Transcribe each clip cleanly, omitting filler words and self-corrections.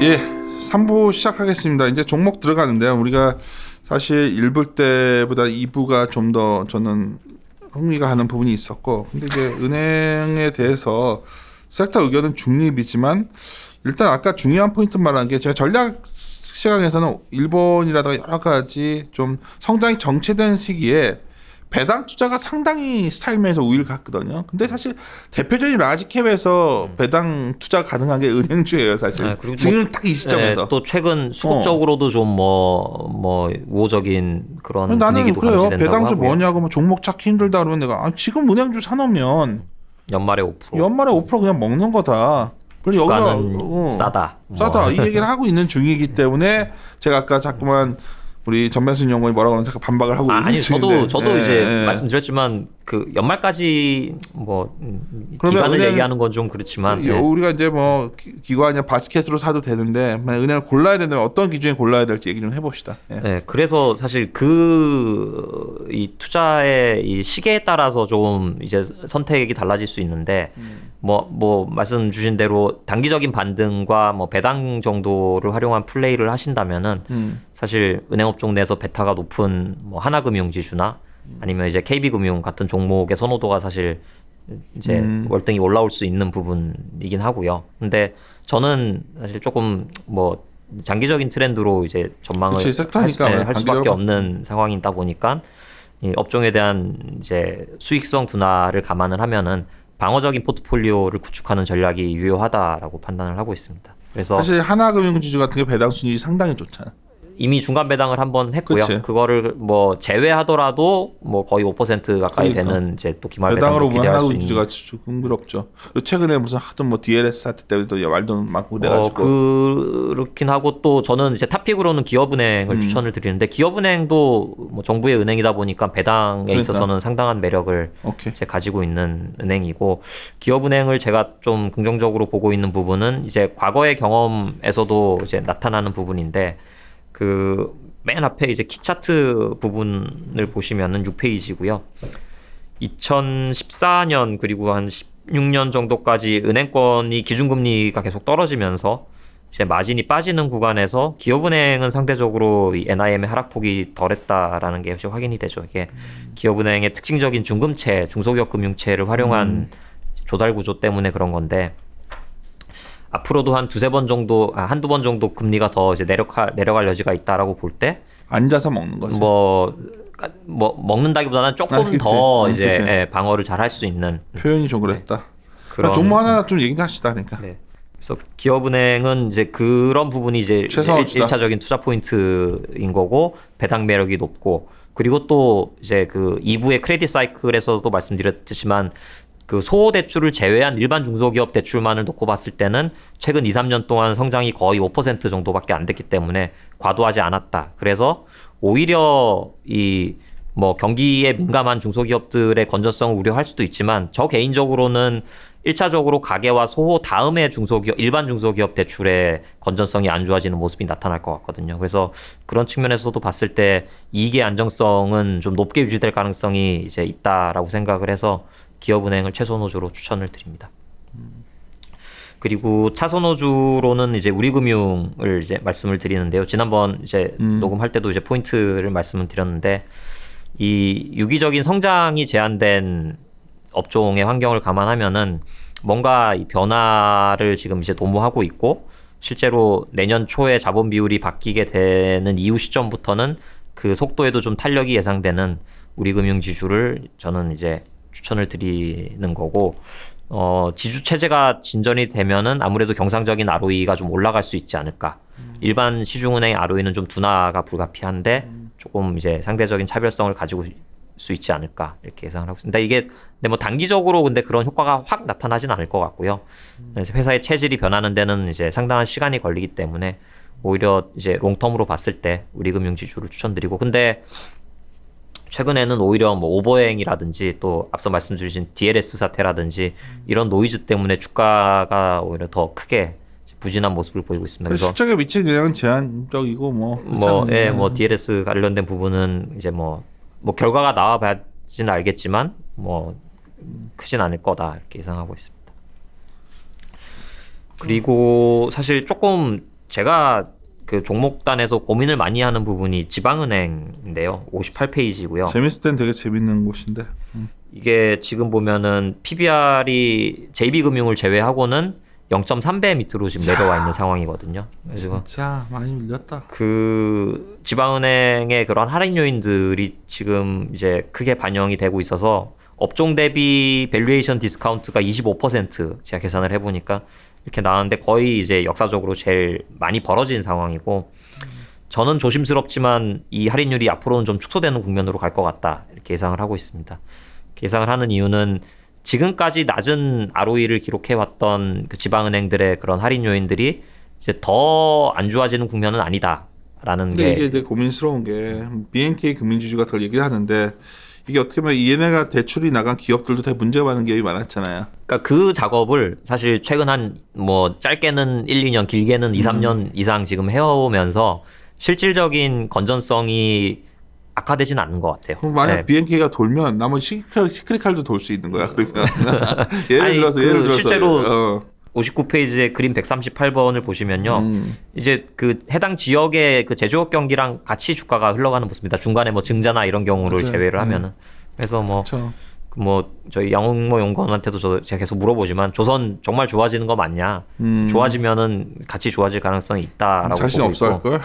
예, 3부 시작하겠습니다. 이제 종목 들어가는데요. 우리가 사실 1부 때보다 2부가 좀 더 저는 흥미가 가는 부분이 있었고, 근데 이제 은행에 대해서 섹터 의견은 중립이지만 일단 아까 중요한 포인트 말한 게 제가 전략 시각에서는 일본이라든가 여러 가지 좀 성장이 정체된 시기에 배당 투자가 상당히 스타일면에서 우위를 갔거든요. 근데 사실 대표적인 라지캡에서 배당 투자 가능한 게 은행주예요, 사실. 네, 그리고 지금 딱 이 시점에서. 네, 또 최근 수급적으로도 좀 뭐 우호적인 그런 나는 분위기도 그래요. 감지된다고 배당주 하고요. 뭐냐고 뭐 종목 찾기 힘들다 그러면 내가 지금 은행주 사놓으면 연말에 5%. 연말에 5% 그냥 먹는 거다. 그리고 주가는 여기가 싸다. 싸다 이 얘기를 하고 있는 중이기 때문에 제가 아까 자꾸만 우리 전면순 연구원이 뭐라고 하는지 반박을 하고 있는 아니 중인데. 저도 이제 말씀드렸지만 그 연말까지 뭐 기간을 은행, 얘기하는 건 좀 그렇지만 우리가 이제 뭐 기관이나 바스켓으로 사도 되는데 만약 은행을 골라야 된다면 어떤 기준에 골라야 될지 얘기 좀 해봅시다. 네, 그래서 사실 이 투자의 이 시기에 따라서 좀 이제 선택이 달라질 수 있는데 뭐 말씀 주신 대로 단기적인 반등과 뭐 배당 정도를 활용한 플레이를 하신다면은 사실 은행업종 내에서 베타가 높은 뭐 하나금융지주나 아니면 이제 KB금융 같은 종목의 선호도가 사실 이제 월등히 올라올 수 있는 부분이긴 하고요. 근데 저는 사실 조금 뭐 장기적인 트렌드로 이제 전망을 할 수밖에 없는 상황이다 보니까 이 업종에 대한 이제 수익성 둔화를 감안을 하면은 방어적인 포트폴리오를 구축하는 전략이 유효하다라고 판단을 하고 있습니다. 그래서 사실 하나금융지주 같은 게 배당 순위 상당히 좋잖아. 이미 중간 배당을 한번 했고요. 그치. 그거를 뭐 제외하더라도 뭐 거의 5% 가까이 되는 이제 또 기말 배당으로 기대할 수 있는. 하나금융지주가 흥미롭죠. 최근에 무슨 하던 뭐 DLS 사태 때문에도 말도 많고 그래가지고. 그렇긴 하고 또 저는 이제 탑픽으로는 기업은행을 추천을 드리는데 기업은행도 뭐 정부의 은행이다 보니까 배당에 있어서는 상당한 매력을 이제 가지고 있는 은행이고 기업은행을 제가 좀 긍정적으로 보고 있는 부분은 이제 과거의 경험에서도 이제 나타나는 부분인데. 그 맨 앞에 이제 키 차트 부분을 보시면은 6페이지고요. 2014년 그리고 한 16년 정도까지 은행권이 기준금리가 계속 떨어지면서 이제 마진이 빠지는 구간에서 기업은행은 상대적으로 이 NIM의 하락폭이 덜했다라는 게 역시 확인이 되죠. 이게 기업은행의 특징적인 중금채, 중소기업 금융채를 활용한 조달 구조 때문에 그런 건데. 앞으로도 한 한두 번 정도 금리가 더 이제 내려갈 여지가 있다라고 볼 때 앉아서 먹는 거죠. 뭐 먹는다기보다는 조금 더 이제 방어를 잘 할 수 있는 표현이 좀 그랬다. 그런 종목 하나 좀 얘기 하시다 그러니까. 네. 그래서 기업은행은 이제 그런 부분이 이제 1차적인 투자 포인트인 거고 배당 매력이 높고 그리고 또 이제 그 2부의 크레딧 사이클에서도 말씀드렸지만 그 소호 대출을 제외한 일반 중소기업 대출만을 놓고 봤을 때는 최근 2, 3년 동안 성장이 거의 5% 정도밖에 안 됐기 때문에 과도하지 않았다. 그래서 오히려 이 뭐 경기에 민감한 중소기업들의 건전성을 우려할 수도 있지만 저 개인적으로는 1차적으로 가계와 소호 다음에 일반 중소기업 대출의 건전성이 안 좋아지는 모습이 나타날 것 같거든요. 그래서 그런 측면에서도 봤을 때 이익의 안정성은 좀 높게 유지될 가능성이 이제 있다라고 생각을 해서 기업은행을 최선호주로 추천을 드립니다. 그리고 차선호주로는 이제 우리금융을 이제 말씀을 드리는데요. 지난번 이제 녹음할 때도 이제 포인트를 말씀을 드렸는데 이 유기적인 성장이 제한된 업종의 환경을 감안하면은 뭔가 이 변화를 지금 이제 도모하고 있고 실제로 내년 초에 자본 비율이 바뀌게 되는 이후 시점부터는 그 속도에도 좀 탄력이 예상되는 우리금융 지주를 저는 이제 추천을 드리는 거고 지주 체제가 진전이 되면은 아무래도 경상적인 ROE가 좀 올라갈 수 있지 않을까. 일반 시중은행 ROE는 좀 둔화가 불가피한데 조금 이제 상대적인 차별성을 가지고 수 있지 않을까 이렇게 예상을 하고 있습니다. 근데 뭐 단기적으로 근데 그런 효과가 확 나타나진 않을 것 같고요. 회사의 체질이 변하는 데는 이제 상당한 시간이 걸리기 때문에 오히려 이제 롱텀으로 봤을 때 우리금융 지주를 추천드리고 근데 최근에는 오히려 뭐 오버행이라든지 또 앞서 말씀 주신 DLS 사태라든지 이런 노이즈 때문에 주가가 오히려 더 크게 부진한 모습을 보이고 있습니다. 그래서 실적에 미친 영향은 제한적이고 뭐 DLS 관련된 부분은 이제 뭐 결과가 나와봐야지는 알겠지만 뭐 크진 않을 거다 이렇게 예상하고 있습니다. 그리고 사실 조금 제가 그 종목단에서 고민을 많이 하는 부분이 지방은행인데요. 58페이지고요. 재밌을 땐 되게 재밌는 곳인데. 이게 지금 보면은 PBR이 JB금융을 제외하고는 0.3배 밑으로 지금 내려와 있는 상황이거든요. 그래서 진짜 많이 밀렸다. 그 지방은행의 그런 할인 요인들이 지금 이제 크게 반영이 되고 있어서 업종 대비 밸류에이션 디스카운트가 25% 제가 계산을 해보니까 이렇게 나왔는데 거의 이제 역사적으로 제일 많이 벌어진 상황이고 저는 조심스럽지만 이 할인율이 앞으로는 좀 축소되는 국면으로 갈 것 같다 이렇게 예상을 하고 있습니다. 예상을 하는 이유는 지금까지 낮은 ROE를 기록해왔던 그 지방은행들의 그런 할인 요인들이 이제 더 안 좋아지는 국면은 아니다라는 근데 게 이게 이제 고민스러운 게 BNK 금융지주가 덜 얘기를 하는데 이게 어떻게 보면 얘네가 대출이 나간 기업들도 되게 문제가 많은 기업이 많았잖아요. 그러니까 그 작업을 사실 최근 한 뭐 짧게는 1, 2년 길게는 2, 3년 이상 지금 해오면서 실질적인 건전성이 악화되진 않는 것 같아요. 그럼 만약 네. BNK가 돌면 나머지 시크릿칼도 돌 수 있는 거야. 그러니까 예를 아니, 들어서 실제로 59페이지에 그림 138번을 보시면요. 이제 그 해당 지역의 그 제조업 경기랑 같이 주가가 흘러가는 모습입니다. 중간에 뭐 증자나 이런 경우를 맞아요. 제외를 하면은. 그래서 그렇죠. 뭐 저희 양홍모 연구원한테도 제가 계속 물어보지만 조선 정말 좋아지는 거 맞냐? 좋아지면은 같이 좋아질 가능성이 있다라고 자신 보고 없어 할 있고. 걸.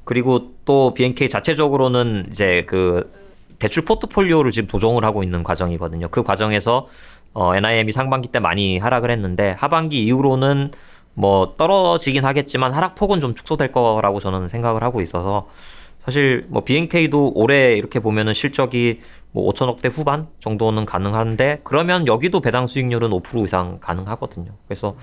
그리고 또 BNK 자체적으로는 이제 그 대출 포트폴리오를 지금 조정을 하고 있는 과정이거든요. 그 과정에서 NIM이 상반기 때 많이 하락을 했는데 하반기 이후로는 뭐 떨어지긴 하겠지만 하락폭은 좀 축소될 거라고 저는 생각을 하고 있어서 사실 뭐 BNK도 올해 이렇게 보면은 실적이 뭐 5천억대 후반 정도는 가능한데 그러면 여기도 배당 수익률은 5% 이상 가능하거든요. 그래서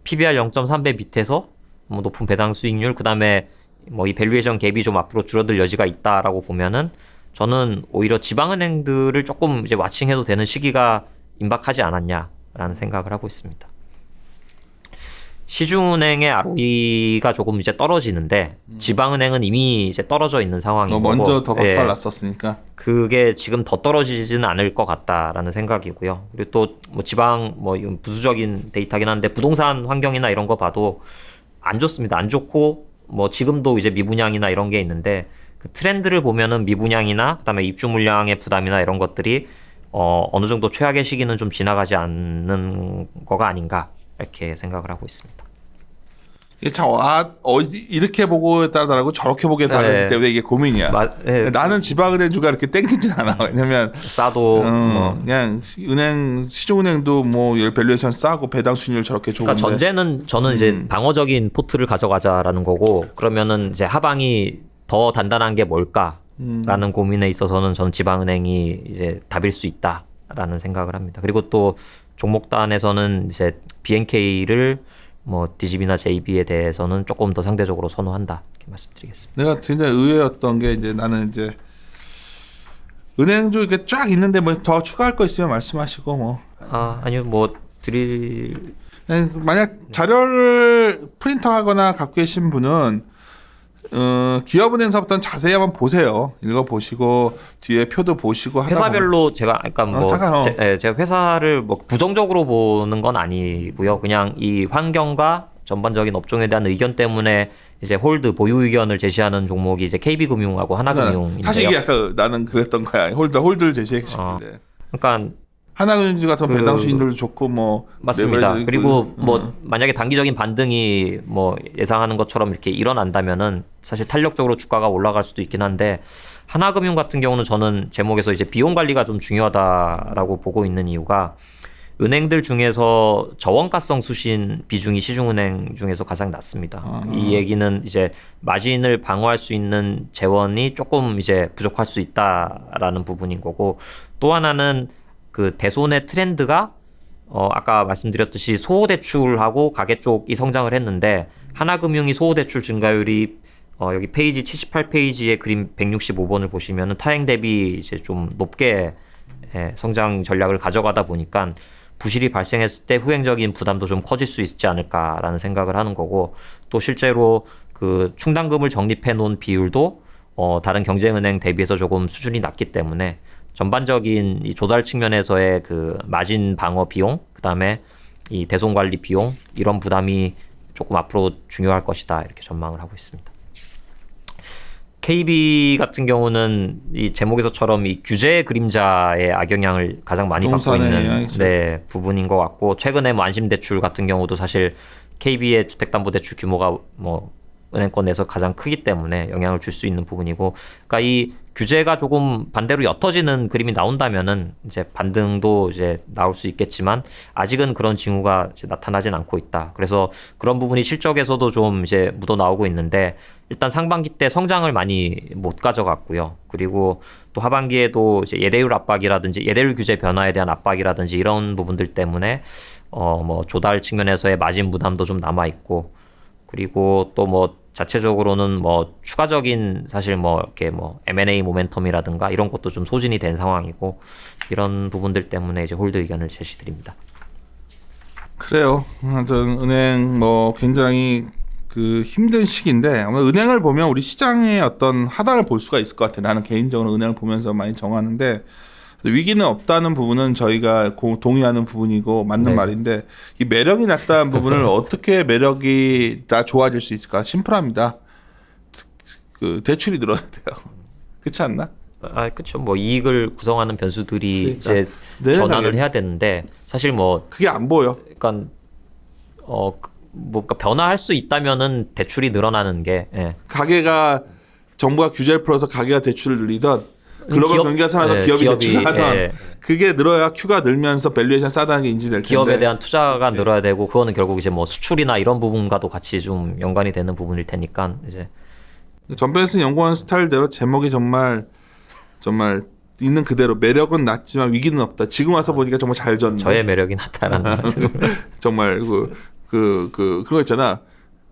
PBR 0.3배 밑에서 뭐 높은 배당 수익률 그다음에 뭐 이 밸류에이션 갭이 좀 앞으로 줄어들 여지가 있다라고 보면은 저는 오히려 지방은행들을 조금 이제 와칭해도 되는 시기가 임박하지 않았냐라는 생각을 하고 있습니다. 시중은행의 ROE가 조금 이제 떨어지는데 지방은행은 이미 이제 떨어져 있는 상황인 거고 먼저 더 박살났었으니까. 그게 지금 더 떨어지지는 않을 것 같다라는 생각이고요. 그리고 또 뭐 지방 뭐 이건 부수적인 데이터긴 한데 부동산 환경이나 이런 거 봐도 안 좋습니다. 안 좋고 뭐 지금도 이제 미분양이나 이런 게 있는데 그 트렌드를 보면은 미분양이나 그다음에 입주 물량의 부담이나 이런 것들이 어느 정도 최악의 시기는 좀 지나가지 않는 거가 아닌가 이렇게 생각을 하고 있습니다. 이게 참 이렇게 보고 따르고 저렇게 보기에 따르기 때문에 이게 고민이야. 나는 지방은행주가 이렇게 땡기진 않아. 왜냐면 싸도 그냥 은행 시중은행도 뭐 밸류에이션 싸고 배당 수익률 저렇게 좋은데. 그러니까 전제는 저는 이제 방어적인 포트를 가져가자라는 거고 그러면은 이제 하방이 더 단단한 게 뭘까라는 고민에 있어서는 저는 지방은행이 이제 답일 수 있다라는 생각을 합니다. 그리고 또 종목단에서는 이제 BNK를 뭐 DGB나 JB에 대해서는 조금 더 상대적으로 선호한다 이렇게 말씀드리겠습니다. 내가 굉장히 의외였던 게 이제 나는 이제 은행주 이렇게 쫙 있는데 뭐 더 추가할 거 있으면 말씀하시고 뭐. 아니요 뭐 드릴 만약 자료를 프린터하거나 갖고 계신 분은 기업은행서부터는 자세히 한번 보세요. 읽어보시고 뒤에 표도 보시고 하다 회사별로 제가 그러니까 제가 회사를 뭐 부정적으로 보는 건 아니고요. 그냥 이 환경과 전반적인 업종에 대한 의견 때문에 이제 홀드 보유 의견을 제시하는 종목이 이제 KB금융하고 하나금융인데요. 사실 이게 아까 나는 그랬던 거야. 홀드를 제시했는데. 그러니까 하나금융주 같은 배당 수익률도 좋고 뭐 맞습니다. 그리고 뭐 만약에 단기적인 반등이 뭐 예상하는 것처럼 이렇게 일어난다면은 사실 탄력적으로 주가가 올라갈 수도 있긴 한데 하나금융 같은 경우는 저는 제목에서 이제 비용 관리가 좀 중요하다라고 보고 있는 이유가 은행들 중에서 저원가성 수신 비중이 시중은행 중에서 가장 낮습니다. 이 얘기는 이제 마진을 방어할 수 있는 재원이 조금 이제 부족할 수 있다라는 부분인 거고 또 하나는 그 대손의 트렌드가 아까 말씀드렸듯이 소호대출하고 가계 쪽이 성장을 했는데 하나금융이 소호대출 증가율이 여기 페이지 78페이지의 그림 165번을 보시면은 타행 대비 이제 좀 높게 성장 전략을 가져가다 보니까 부실이 발생했을 때 후행적인 부담도 좀 커질 수 있지 않을까라는 생각을 하는 거고 또 실제로 그 충당금을 적립해 놓은 비율도 다른 경쟁은행 대비해서 조금 수준이 낮기 때문에 전반적인 이 조달 측면에서의 그 마진 방어 비용, 그다음에 이 대손 관리 비용 이런 부담이 조금 앞으로 중요할 것이다 이렇게 전망을 하고 있습니다. KB 같은 경우는 이 제목에서처럼 이 규제 그림자의 악영향을 가장 많이 받고 부동산의 있는 영향이죠. 네, 부분인 것 같고 최근에 뭐 안심대출 같은 경우도 사실 KB의 주택담보대출 규모가 뭐 은행권 내에서 가장 크기 때문에 영향을 줄 수 있는 부분이고, 그러니까 이 규제가 조금 반대로 옅어지는 그림이 나온다면은 이제 반등도 이제 나올 수 있겠지만 아직은 그런 징후가 이제 나타나진 않고 있다. 그래서 그런 부분이 실적에서도 좀 이제 묻어 나오고 있는데 일단 상반기 때 성장을 많이 못 가져갔고요. 그리고 또 하반기에도 이제 예대율 압박이라든지 예대율 규제 변화에 대한 압박이라든지 이런 부분들 때문에 뭐 조달 측면에서의 마진 부담도 좀 남아 있고. 그리고 또 뭐 자체적으로는 뭐 추가적인 사실 뭐 이렇게 뭐 M&A 모멘텀이라든가 이런 것도 좀 소진이 된 상황이고 이런 부분들 때문에 이제 홀드 의견을 제시드립니다. 그래요. 하여튼 은행 뭐 굉장히 그 힘든 시기인데 아마 은행을 보면 우리 시장의 어떤 하단을 볼 수가 있을 것 같아. 나는 개인적으로 은행을 보면서 많이 정하는데 위기는 없다는 부분은 저희가 동의하는 부분이고 맞는 네. 말인데 이 매력이 낮다는 부분을 어떻게 매력이 다 좋아질 수 있을까? 심플합니다. 그 대출이 늘어야 돼요. 그렇지 않나? 아, 그렇죠. 뭐 이익을 구성하는 변수들이 그러니까 이제 전환을 해야 되는데 사실 뭐 그게 안 보여. 그러니까 뭐 그러니까 변화할 수 있다면은 대출이 늘어나는 게 예. 가게가 정부가 규제를 풀어서 가게가 대출을 늘리던 글로벌 기업, 경기가 살아서 예, 기업이 기업이, 대출을 하던 예. 그게 늘어야 Q가 늘면서 밸류에이션 싸다는 게 인지될 텐데 기업에 대한 투자가 늘어야 되고 그거는 결국 이제 뭐 수출이나 이런 부분과도 같이 좀 연관이 되는 부분일 테니까 이제 전벤슨 연구원 스타일대로 제목이 정말 있는 그대로 매력은 낮지만 위기는 없다. 지금 와서 보니까 정말 잘 졌네. 저의 매력이 나타나는 말씀. 정말 그거 있잖아.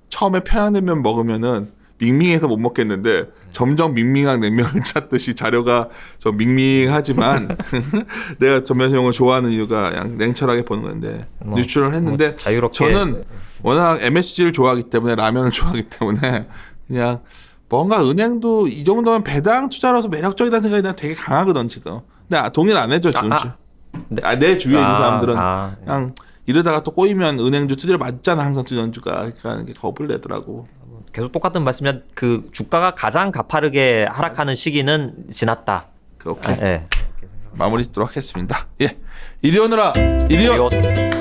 처음에 평양냉면 먹으면은 밍밍해서 못 먹겠는데 점점 밍밍한 냉면을 찾듯이 자료가 좀 밍밍하지만 내가 전면수 영을 좋아하는 이유가 그냥 냉철하게 보는 건데 뭐, 뉴트럴 했는데 뭐 자유롭게 저는 워낙 MSG를 좋아하기 때문에 라면을 좋아하기 때문에 그냥 뭔가 은행도 이 정도면 배당 투자로서 매력적이다는 생각이 난 되게 강하거든 지금. 근데 동의를 안 해줘 지금. 네. 내 주위에 있는 사람들은 예. 그냥 이러다가 또 꼬이면 은행주 두드려 맞잖아 항상 주전주가. 그러니까 겁을 내더라고. 계속 똑같은 말씀이야. 그 주가가 가장 가파르게 하락하는 시기는 지났다. 오케이. 예. 마무리 짓도록 하겠습니다. 예. 이리 오너라. 이리오. 그리고